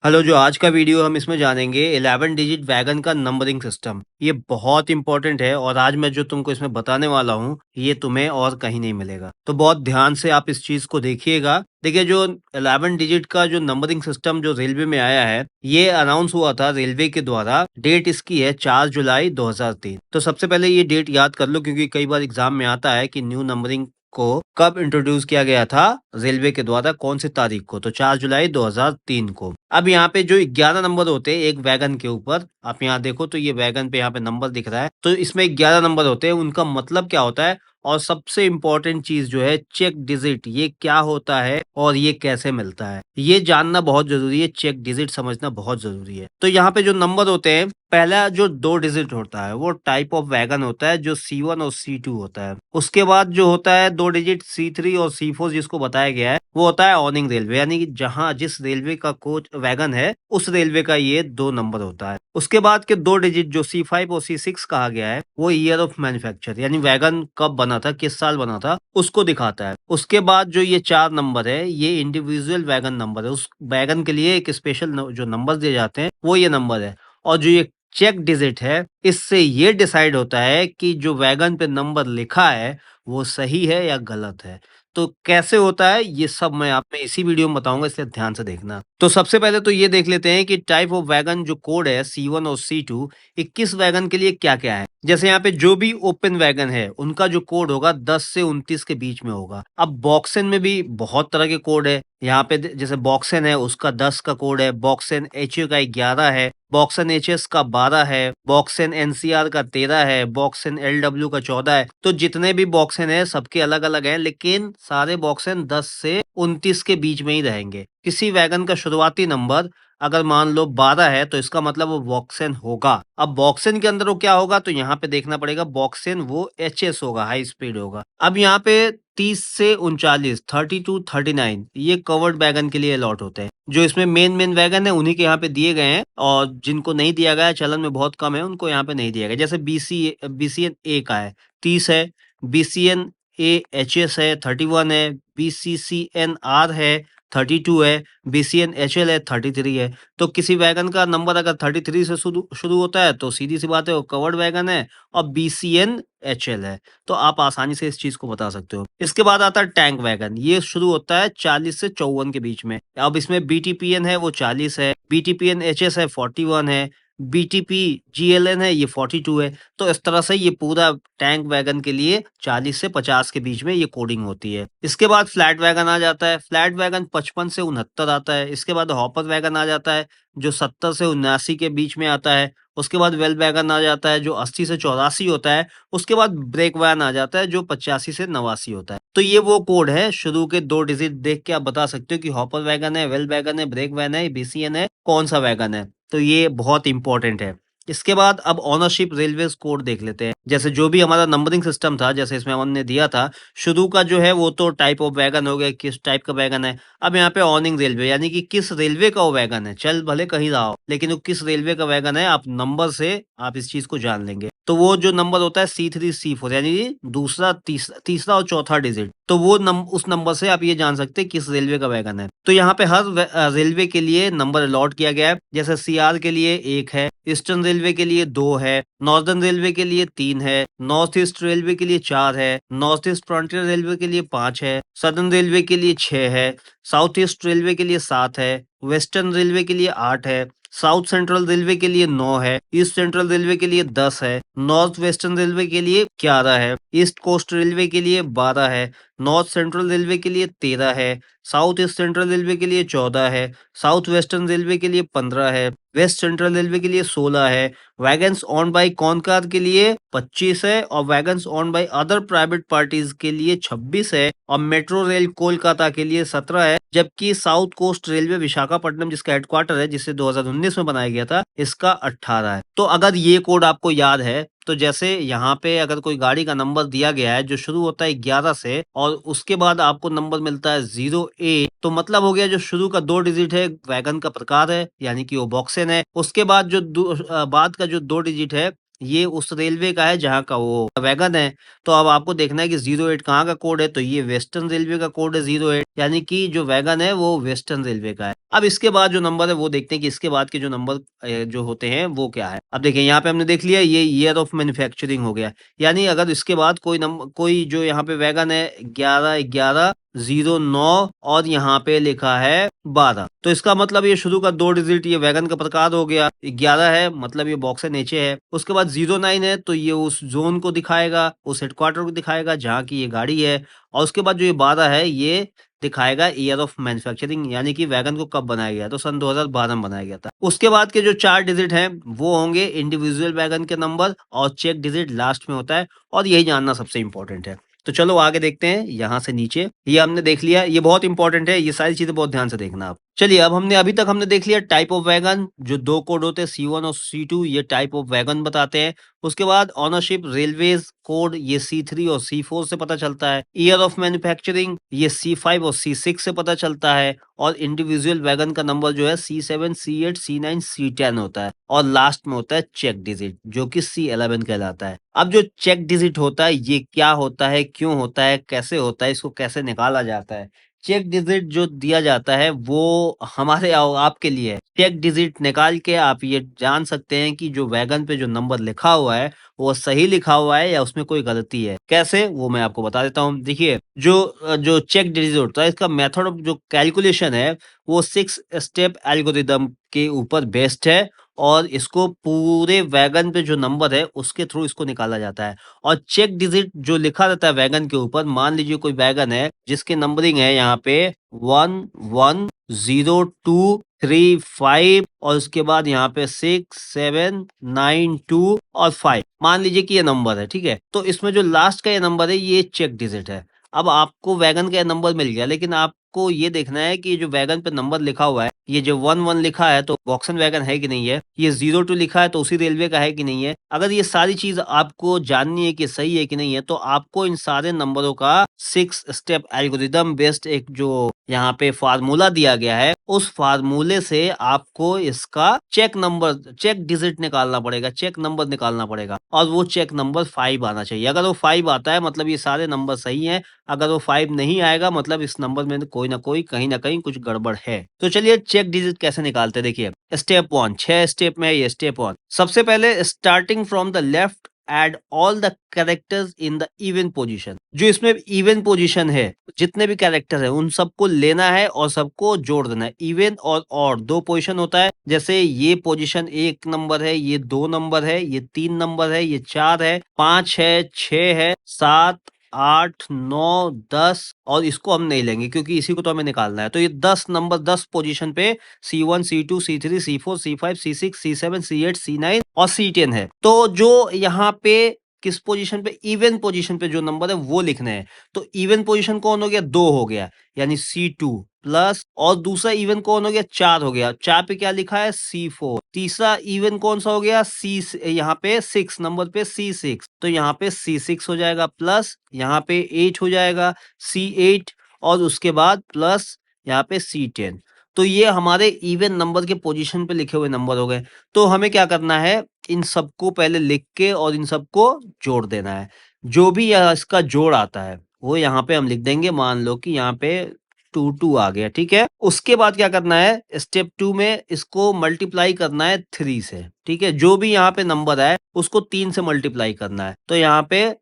Hello, जो आज का वीडियो हम इसमें जानेंगे 11 डिजिट वैगन का नंबरिंग सिस्टम। ये बहुत इंपॉर्टेंट है और आज मैं जो तुमको इसमें बताने वाला हूँ ये तुम्हें और कहीं नहीं मिलेगा। तो बहुत ध्यान से आप इस चीज को देखिएगा। देखिए, जो 11 डिजिट का जो नंबरिंग सिस्टम जो रेलवे में आया है, ये अनाउंस हुआ था रेलवे के द्वारा। डेट इसकी है 4 जुलाई 2003। तो सबसे पहले ये डेट याद कर लो, क्योंकि कई बार एग्जाम में आता है कि न्यू नंबरिंग को कब इंट्रोड्यूस किया गया था रेलवे के द्वारा, कौन सी तारीख को। तो 4 जुलाई 2003 को। अब यहाँ पे जो 11 नंबर होते हैं एक वैगन के ऊपर, आप यहाँ देखो तो ये वैगन पे यहाँ पे नंबर दिख रहा है, तो इसमें 11 नंबर होते हैं। उनका मतलब क्या होता है, और सबसे इम्पोर्टेंट चीज जो है चेक डिजिट, ये क्या होता है और ये कैसे मिलता है, ये जानना बहुत जरूरी है। चेक डिजिट समझना बहुत जरूरी है। तो यहाँ पे जो नंबर होते हैं, पहला जो 2 डिजिट होता है वो टाइप ऑफ वैगन होता है, जो C1 और C2 होता है। उसके बाद जो होता है 2 डिजिट C3 और C4, जिसको बताया गया है, वो होता है ऑनिंग रेलवे, यानी कि जहां जिस रेलवे का कोच वैगन है उस रेलवे का ये 2 नंबर होता है। उसके बाद के 2 डिजिट जो C5 और C6 कहा गया है, वो ईयर ऑफ मैन्युफैक्चर, यानी वैगन कब बना था, किस साल बना था, उसको दिखाता है। उसके बाद जो ये 4 नंबर है, ये इंडिविजुअल वैगन नंबर है। उस वैगन के लिए एक स्पेशल जो नंबर दिए जाते हैं वो ये नंबर है। और जो ये चेक डिजिट है, इससे ये डिसाइड होता है कि जो वैगन पे नंबर लिखा है वो सही है या गलत है। तो कैसे होता है ये सब मैं आप में इसी वीडियो में बताऊंगा, इसलिए ध्यान से देखना। तो सबसे पहले तो ये देख लेते हैं कि टाइप ऑफ वैगन जो कोड है C1 और C2, 21 वैगन के लिए क्या क्या है। जैसे यहाँ पे जो भी ओपन वैगन है उनका जो कोड होगा 10 से 29 के बीच में होगा। अब बॉक्सन में भी बहुत तरह के कोड है। यहाँ पे जैसे बॉक्सन है उसका 10 का कोड है, बॉक्सन HA का 11 है, बॉक्सन HS का 12 है, बॉक्सन NCR का 13 है, बॉक्सन LW का 14 है। तो जितने भी बॉक्सन है सबके अलग अलग हैं, लेकिन सारे बॉक्सन 10 से 29 के बीच में ही रहेंगे। किसी वैगन का शुरुआती नंबर अगर मान लो 12 है तो इसका मतलब वो बॉक्सन होगा। अब बॉक्सन के अंदर वो क्या होगा, तो यहाँ पे देखना पड़ेगा। बॉक्सन वो HS होगा, हाई स्पीड होगा। अब यहाँ पे 30 से 39, 30 to 39, ये कवर्ड वैगन के लिए अलॉट होते हैं। जो इसमें मेन मेन वैगन है उन्हीं के यहाँ पे दिए गए हैं, और जिनको नहीं दिया गया है, चलन में बहुत कम है, उनको यहाँ पे नहीं दिया गया। जैसे BCN A का है 30 है, BCN AHS है 31 है, BCCNR है 32 है, BCNHL है 33 है। तो किसी वैगन का नंबर अगर 33 से शुरू शुरू होता है तो सीधी सी बात है वो कवर्ड वैगन है, और BCNHL है। तो आप आसानी से इस चीज को बता सकते हो। इसके बाद आता है टैंक वैगन, ये शुरू होता है 40 से 54 के बीच में। अब इसमें BTPN है वो 40 है, BTPN HS है 41 है, BTP GLN है ये 42 है। तो इस तरह से ये पूरा टैंक वैगन के लिए 40 से 50 के बीच में ये कोडिंग होती है। इसके बाद फ्लैट वैगन आ जाता है। फ्लैट वैगन 55 से 69 आता है। इसके बाद हॉपर वैगन आ जाता है, जो 70 से 79 के बीच में आता है। उसके बाद वेल वैगन आ जाता है, जो 80 से 84 होता है। उसके बाद ब्रेक वैन आ जाता है, जो 85 से 89 होता है। तो ये वो कोड है। शुरू के 2 डिजिट देख के आप बता सकते हो कि हॉपर वैगन है, वेल वैगन है, ब्रेक वैन है, BCN है, कौन सा वैगन है। तो ये बहुत इंपॉर्टेंट है। इसके बाद अब ओनरशिप रेलवेज कोड देख लेते हैं। जैसे जो भी हमारा नंबरिंग सिस्टम था, जैसे इसमें हमने दिया था, शुरू का जो है वो तो टाइप ऑफ वैगन हो गया, किस टाइप का वैगन है। अब यहाँ पे ऑनिंग रेलवे, यानी कि किस रेलवे का वो वैगन है, चल भले कहीं रहा हो, लेकिन वो किस रेलवे का वैगन है, आप नंबर से आप इस चीज को जान लेंगे। तो वो जो नंबर होता है C3 C4, यानी दूसरा तीसरा तीसरा और चौथा डिजिट, तो वो उस नंबर से आप ये जान सकते हैं किस रेलवे का वैगन है। तो यहाँ पे हर रेलवे के लिए नंबर अलॉट किया गया है। जैसे CR के लिए 1 है, ईस्टर्न रेलवे के लिए 2 है, नॉर्दर्न रेलवे के लिए 3 है, नॉर्थ ईस्ट रेलवे के लिए 4 है, नॉर्थ ईस्ट फ्रंटियर रेलवे के लिए 5 है, सदर्न रेलवे के लिए 6 है, साउथ ईस्ट रेलवे के लिए 7 है, वेस्टर्न रेलवे के लिए 8 है, साउथ सेंट्रल रेलवे के लिए 9 है, ईस्ट सेंट्रल रेलवे के लिए 10 है, नॉर्थ वेस्टर्न रेलवे के लिए 11 है, ईस्ट कोस्ट रेलवे के लिए 12 है, नॉर्थ सेंट्रल रेलवे के लिए 13 है, साउथ ईस्ट सेंट्रल रेलवे के लिए 14 है, साउथ वेस्टर्न रेलवे के लिए 15 है, वेस्ट सेंट्रल रेलवे के लिए 16 है, वैगन्स ऑन बाय कॉनकार के लिए 25 है, और wagons on by other private parties के लिए 26 है, और मेट्रो रेल कोलकाता के लिए 17 है। जबकि साउथ कोस्ट रेलवे विशाखापट्टनम, जिसका हेडक्वार्टर है, जिसे 2019 में बनाया गया था, इसका 18 है। तो अगर ये कोड आपको याद है, तो जैसे यहाँ पे अगर कोई गाड़ी का नंबर दिया गया है जो शुरू होता है 11 से, और उसके बाद आपको नंबर मिलता है 0A, तो मतलब हो गया जो शुरू का 2 डिजिट है वैगन का प्रकार है, यानी कि वो बॉक्सन है। उसके बाद जो बाद का जो 2 डिजिट है, ये उस रेलवे का है जहाँ का वो वैगन है। तो अब आपको देखना है कि 08 कहाँ का कोड है, तो ये वेस्टर्न रेलवे का कोड है 08, यानी कि जो वैगन है वो वेस्टर्न रेलवे का है। अब इसके बाद जो नंबर है वो देखते हैं कि इसके बाद के जो नंबर जो होते हैं वो क्या है। अब देखिए यहाँ पे हमने देख लिया ये ईयर ऑफ मैन्युफैक्चरिंग हो गया। यानी अगर इसके बाद कोई जो यहाँ पे वैगन है 111109 और यहाँ पे लिखा है 12, तो इसका मतलब ये शुरू का 2 डिजिट ये वैगन का प्रकार हो गया। 11 है मतलब ये बॉक्स से नीचे है। उसके बाद 09 है तो ये उस ज़ोन को दिखाएगा, उस हेडक्वार्टर को दिखाएगा जहाँ की ये गाड़ी है। और उसके बाद जो ये 12 है ये दिखाएगा ईयर ऑफ मैन्युफैक्चरिंग, यानी कि वैगन को कब बनाया गया, तो सन 2012 में बनाया गया था। उसके बाद के जो 4 डिजिट हैं वो होंगे इंडिविजुअल वैगन के नंबर और चेक डिजिट लास्ट में होता है, और यही जानना सबसे इंपॉर्टेंट है। तो चलो आगे देखते हैं यहाँ से नीचे। ये हमने देख लिया, ये बहुत इंपॉर्टेंट है, ये सारी चीजें बहुत ध्यान से देखना आप। चलिए अब अभी तक हमने देख लिया टाइप ऑफ वैगन, जो 2 कोड होते हैं C1 और C2, ये टाइप ऑफ वैगन बताते हैं। उसके बाद ओनरशिप रेलवेज कोड ये C3 और C4 से पता चलता है। ईयर ऑफ मैन्युफैक्चरिंग ये C5 और C6 से पता चलता है। और इंडिविजुअल वैगन का नंबर जो है C7 C8 C9 C10 होता है। और लास्ट में होता है चेक डिजिट जो कि C11 कहलाता है। अब जो चेक डिजिट होता है ये क्या होता है, क्यों होता है, कैसे होता है, इसको कैसे निकाला जाता है। चेक डिजिट जो दिया जाता है वो हमारे और आपके लिए है। चेक डिजिट निकाल के आप ये जान सकते हैं कि जो वैगन पे जो नंबर लिखा हुआ है वो सही लिखा हुआ है या उसमें कोई गलती है। कैसे, वो मैं आपको बता देता हूँ। देखिए जो चेक डिजिट होता है इसका मेथड ऑफ जो कैलकुलेशन है वो 6 स्टेप एल्गोरिदम के ऊपर बेस्ड है। और इसको पूरे वैगन पे जो नंबर है उसके थ्रू इसको निकाला जाता है। और चेक डिजिट जो लिखा रहता है वैगन के ऊपर, मान लीजिए कोई वैगन है जिसकी नंबरिंग है यहाँ पे 110235 और उसके बाद यहाँ पे 6792 और 5, मान लीजिए कि ये नंबर है, ठीक है। तो इसमें जो लास्ट का ये नंबर है ये चेक डिजिट है। अब आपको वैगन का नंबर मिल गया, लेकिन आपको ये देखना है कि जो वैगन पे नंबर लिखा हुआ है, ये जो 11 लिखा है तो वॉक्सन वैगन है कि नहीं है, ये 02 लिखा है तो उसी रेलवे का है कि नहीं है। अगर ये सारी चीज आपको जाननी है कि सही है कि नहीं है, तो आपको इन सारे नंबरों का 6 स्टेप एल्गोरिदम बेस्ड एक जो यहाँ पे फार्मूला दिया गया है, उस फार्मूले से आपको इसका चेक डिजिट निकालना पड़ेगा, चेक नंबर निकालना पड़ेगा। और वो चेक नंबर 5 आना चाहिए। अगर वो 5 आता है मतलब ये सारे नंबर सही हैं। अगर वो 5 नहीं आएगा मतलब इस नंबर में कोई ना कोई कहीं ना कहीं कुछ गड़बड़ है। तो चलिए चेक डिजिट कैसे निकालते हैं। देखिए स्टेप 1, 6 स्टेप में है ये। स्टेप 1, सबसे पहले starting from the left add all the characters in the even position. जो इसमें इवन पोजीशन है, जितने भी कैरेक्टर है उन सबको लेना है और सबको जोड़ देना है। इवन और ऑड 2 पोजीशन होता है। जैसे ये पोजीशन 1 नंबर है, ये 2 नंबर है, ये 3 नंबर है, ये 4 है, 5 है, 6 है, 7 8 9 10, और इसको हम नहीं लेंगे क्योंकि इसी को तो हमें निकालना है। तो ये 10 नंबर 10 पोजीशन पे C1 C2 C3 C4 C5 C6 C7 C8 C9 और C10 है। तो जो यहाँ पे किस पोजीशन पे, इवन पोजीशन पे जो नंबर है वो लिखने हैं। तो इवन पोजीशन कौन हो गया, 2 हो गया, यानी C2 प्लस, और दूसरा इवन कौन हो गया, 4 हो गया। 4 पे क्या लिखा है, C4। तीसरा इवन कौन सा हो गया, यहाँ पे 6 नंबर पे C6, तो यहाँ पे C6 हो जाएगा, प्लस यहाँ पे 8 हो जाएगा C8, और उसके बाद प्लस यहाँ पे C10। तो ये हमारे इवन नंबर के पोजीशन पे लिखे हुए नंबर हो गए। तो हमें क्या करना है, इन सबको पहले लिख के और इन सबको जोड़ देना है। जो भी इसका जोड़ आता है वो यहाँ पे हम लिख देंगे। मान लो कि यहाँ पे 2 आ गया, ठीक है। उसके बाद क्या करना है, स्टेप 2 में इसको मल्टीप्लाई करना है 3 से, ठीक है। जो भी यहाँ पे नंबर है उसको 3 से मल्टीप्लाई करना है। तो यहाँ पे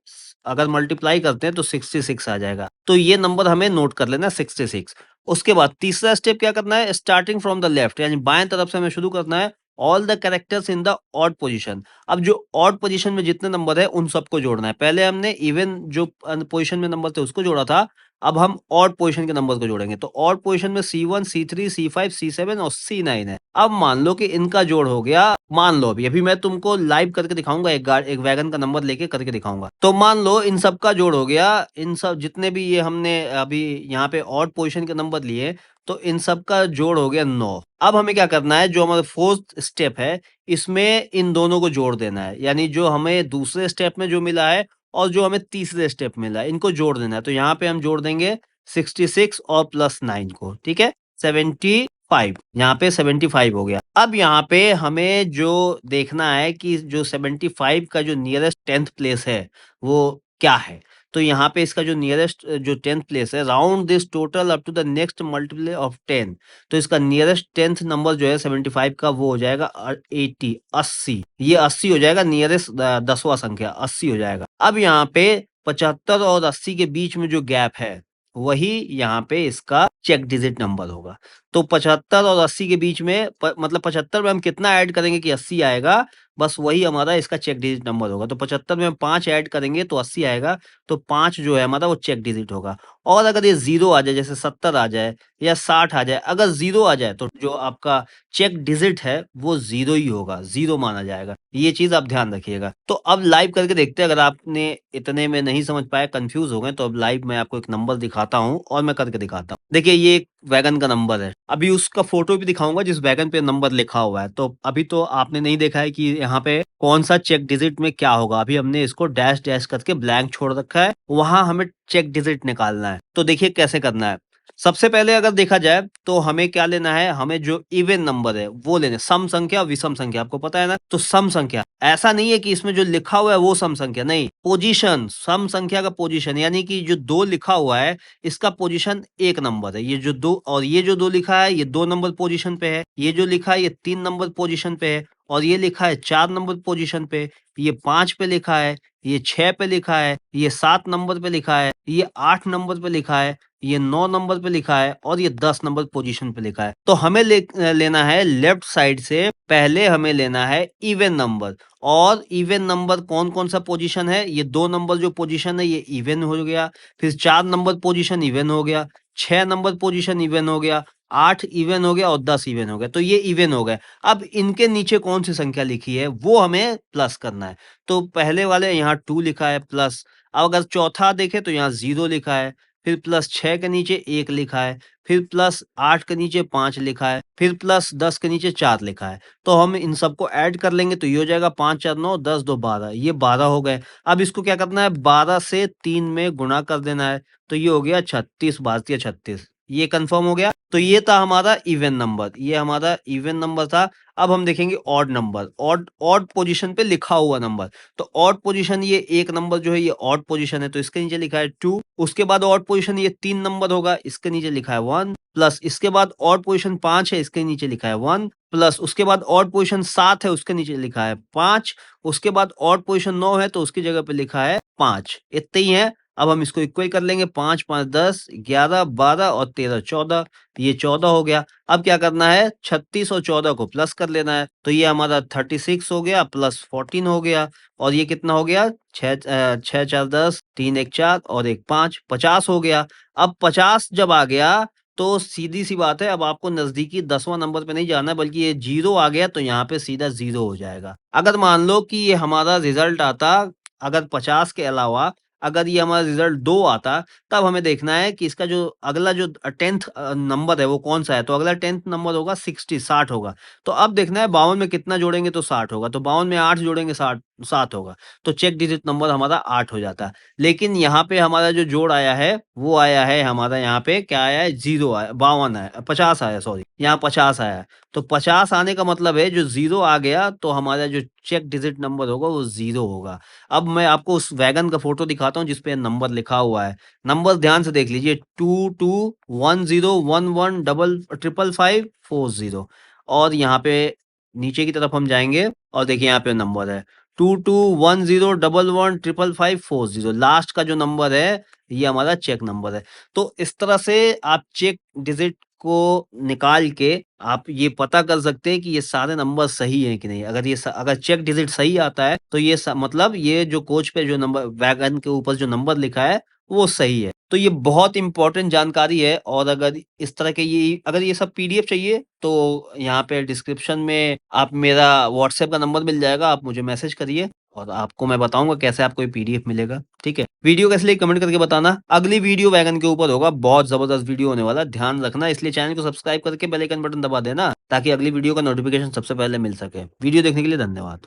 अगर मल्टीप्लाई करते हैं तो 66 आ जाएगा। तो ये नंबर हमें नोट कर लेना, 66। उसके बाद तीसरा स्टेप क्या करना है, स्टार्टिंग फ्रॉम द लेफ्ट, यानी बाएं तरफ से हमें शुरू करना है। All the characters in the odd position. अब जो ऑड पोजीशन में जितने नंबर है उन सबको जोड़ना है। पहले हमने इवन जो पोजीशन में नंबर थे उसको जोड़ा था, अब हम ऑड पोजीशन के नंबर को जोड़ेंगे। तो ऑड पोजीशन में C1 C3 C5 C7 और C9 है। अब मान लो कि इनका जोड़ हो गया, मान लो अभी अभी मैं तुमको लाइव करके दिखाऊंगा, एक वैगन का नंबर लेके करके दिखाऊंगा। तो मान लो इन सब का जोड़ हो गया, इन सब जितने भी ये हमने अभी यहाँ पे ऑड पोजीशन के नंबर लिए, तो इन सब का जोड़ हो गया 9। अब हमें क्या करना है, जो हमारा फोर्थ स्टेप है इसमें इन दोनों को जोड़ देना है। यानी जो हमें दूसरे स्टेप में जो मिला है और जो हमें तीसरे स्टेप मिला है, इनको जोड़ देना है। तो यहाँ पे हम जोड़ देंगे 66 और प्लस 9 को, ठीक है, 75। यहाँ पे 75 हो गया। अब यहाँ पे हमें जो देखना है कि जो 75 का जो नियरेस्ट 10th प्लेस है वो क्या है। तो यहाँ पे इसका जो नियरेस्ट जो 10th प्लेस है, round this total up to the next multiple of 10। तो इसका नियरेस्ट 10th नंबर जो है 75 का, वो हो जाएगा 80, 80। ये 80 हो जाएगा, नियरेस्ट 10वां संख्या 80 हो जाएगा। अब यहाँ पे 75 और 80 के बीच में जो गैप है, वही यहाँ पे इसका चेक डिजिट नंबर होगा। तो 75 और 80 के बीच में मतलब 75 में हम कितना ऐड करेंगे कि 80 आएगा, बस वही हमारा इसका चेक डिजिट नंबर होगा। तो 75 में हम 5 ऐड करेंगे तो 80 आएगा, तो 5 जो है हमारा वो चेक डिजिट होगा। और अगर ये 0 आ जाए, जैसे 70 आ जाए या 60 आ जाए, अगर 0 आ जाए तो जो आपका चेक डिजिट है वो 0 ही होगा, 0 माना जाएगा। ये चीज़ आप ध्यान रखिएगा। तो अब लाइव करके देखते हैं, अगर आपने इतने में नहीं समझ पाए, कन्फ्यूज़ हो गए, तो अब लाइव मैं आपको एक नंबर दिखाता हूँ और मैं करके दिखाता हूँ। देखिए ये एक वैगन का नंबर है। अभी उसका फ़ोटो भी दिखाऊँगा जिस वैगन पे नंबर लिखा हुआ है। तो अभी तो आपने नहीं देखा है कि यहाँ पे कौन-सा चेक डिजिट में क्या होगा। अभी हमने इसको डैश डैश करके ब्लैंक छोड़ रखा है, वहाँ हमें चेक डिजिट निकालना है। तो देखिए कैसे करना है। सबसे पहले अगर देखा जाए तो हमें क्या लेना है, हमें जो इवन नंबर है वो लेना है, सम संख्या, विषम संख्या, आपको पता है ना? तो सम संख्या, ऐसा नहीं है कि इसमें जो लिखा हुआ है वो सम संख्या, नहीं, पोजीशन, सम संख्या का पोजीशन, यानी कि जो 2 लिखा हुआ है इसका पोजीशन 1 नंबर है। ये जो 2 और ये जो 2 लिखा है, ये 2 नंबर पोजीशन पे है। ये जो लिखा है ये 3 नंबर पोजीशन पे है, और ये लिखा है 4 नंबर पोजीशन पे, ये 5 पे लिखा है, ये 6 पे लिखा है, ये 7 नंबर पे लिखा है, ये 8 नंबर पे लिखा है, ये 9 नंबर पे लिखा है, और ये 10 नंबर पोजीशन पे लिखा है। तो हमें लेना है लेफ्ट साइड से, पहले हमें लेना है इवन नंबर। और इवन नंबर कौन-कौन सा पोजीशन है? ये 2 नंबर जो पोजीशन है ये इवन हो गया, फिर 4 नंबर पोजीशन इवन हो गया, 6 नंबर पोजीशन इवन हो गया, 8 इवन हो गया और 10 इवन हो गया। तो ये इवन हो गए। अब इनके नीचे कौन-सी संख्या लिखी है वो हमें प्लस करना है। तो पहले वाले यहाँ 2 लिखा है प्लस, अब अगर चौथा देखें तो यहाँ 0 लिखा है, फिर प्लस 6 के नीचे 1 लिखा है, फिर प्लस 8 के नीचे 5 लिखा है, फिर प्लस 10 के नीचे 4 लिखा है। तो हम इन सबको ऐड कर लेंगे तो ये हो जाएगा 5 4 9 10 2 12, ये 12 हो गए। अब इसको क्या करना है, 12 से 3 में गुणा कर देना है, तो ये हो गया 36, भारतीय 36। ये कंफर्म हो गया। तो ये था हमारा इवन नंबर, ये हमारा इवन नंबर था। अब हम देखेंगे odd number, odd odd position पे लिखा हुआ नंबर। तो ऑड पोजीशन, ये एक नंबर जो है ये ऑड पोजीशन है, तो इसके नीचे लिखा है 2। उसके बाद ऑड पोजीशन ये 3 नंबर होगा, इसके नीचे लिखा है 1, प्लस इसके बाद ऑड पोजीशन 5 है, इसके नीचे लिखा है 1, प्लस उसके बाद ऑड पोजीशन 7 है, उसके नीचे लिखा है 5, उसके बाद ऑड पोजीशन 9 है तो उसकी जगह पे लिखा है 5। इतने ही है। अब हम इसको इक्वल कर लेंगे, 5 5 10, 11 12 और 13 14, ये 14 हो गया। अब क्या करना है, 36 और 14 को प्लस कर लेना है, तो ये हमारा 36 हो गया प्लस 14 हो गया, और ये कितना हो गया, 6 4 10, 3 1 4 और 1 5, 50 हो गया। अब 50 जब आ गया तो सीधी-सी बात है, अब आपको नज़दीकी 10वां नंबर पे नहीं जाना है, बल्कि ये 0 आ गया तो यहाँ पे सीधा 0 हो जाएगा। अगर मान लो कि ये हमारा रिज़ल्ट आता, अगर 50 के अलावा अगर ये हमारा रिज़ल्ट 2 आता, तब हमें देखना है कि इसका जो अगला जो 10th नंबर है वो कौन-सा है, तो अगला 10th नंबर होगा 60, 60 होगा। तो अब देखना है 52 में कितना जोड़ेंगे तो 60 होगा, तो 52 में 8 जोड़ेंगे 60 7 होगा, तो चेक डिजिट नंबर हमारा 8 हो जाता है। लेकिन यहाँ पे हमारा जो जोड़ आया है, वो आया है हमारा, यहाँ पे क्या आया है, 0 आया, 52 आया, 50 आया, सॉरी, यहाँ 50 आया है। तो 50 आने का मतलब है जो 0 आ गया तो हमारा जो चेक डिजिट नंबर होगा वो 0 होगा। अब मैं आपको उस वैगन का फ़ोटो दिखाता हूँ जिस पे नंबर लिखा हुआ है। नंबर ध्यान से देख लीजिए, 221011555540, और यहाँ पे नीचे की तरफ हम जाएँगे और देखिए यहाँ पे नंबर है 221011555540, लास्ट का जो नंबर है ये हमारा चेक नंबर है। तो इस तरह से आप चेक डिजिट को निकाल के आप ये पता कर सकते हैं कि ये सारे नंबर सही हैं कि नहीं। अगर ये अगर चेक डिजिट सही आता है तो ये मतलब ये जो कोच पे जो नंबर वैगन के ऊपर जो नंबर लिखा है वो सही है। तो ये बहुत इम्पोर्टेंट जानकारी है, और अगर इस तरह के ये अगर ये सब पीडीएफ चाहिए तो यहाँ पे डिस्क्रिप्शन में आप मेरा व्हाट्सएप का नंबर मिल जाएगा, आप मुझे मैसेज करिए और आपको मैं बताऊँगा कैसे आपको ये पीडीएफ मिलेगा, ठीक है? वीडियो कैसी लगी कमेंट करके बताना। अगली वीडियो वैगन के ऊपर होगा, बहुत ज़बरदस्त वीडियो होने वाला है, ध्यान रखना। इसलिए चैनल को सब्सक्राइब करके बेल आइकन बटन दबा देना, ताकि अगली वीडियो का नोटिफिकेशन सबसे पहले मिल सके। वीडियो देखने के लिए धन्यवाद।